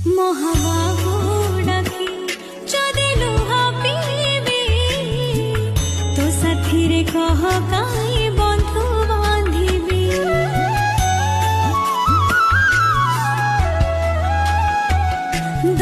মহাবাহু ডাকি যদি লুহা পিবি তো সাথীরে কহ কাই বন্ধু বাঁধিবি দ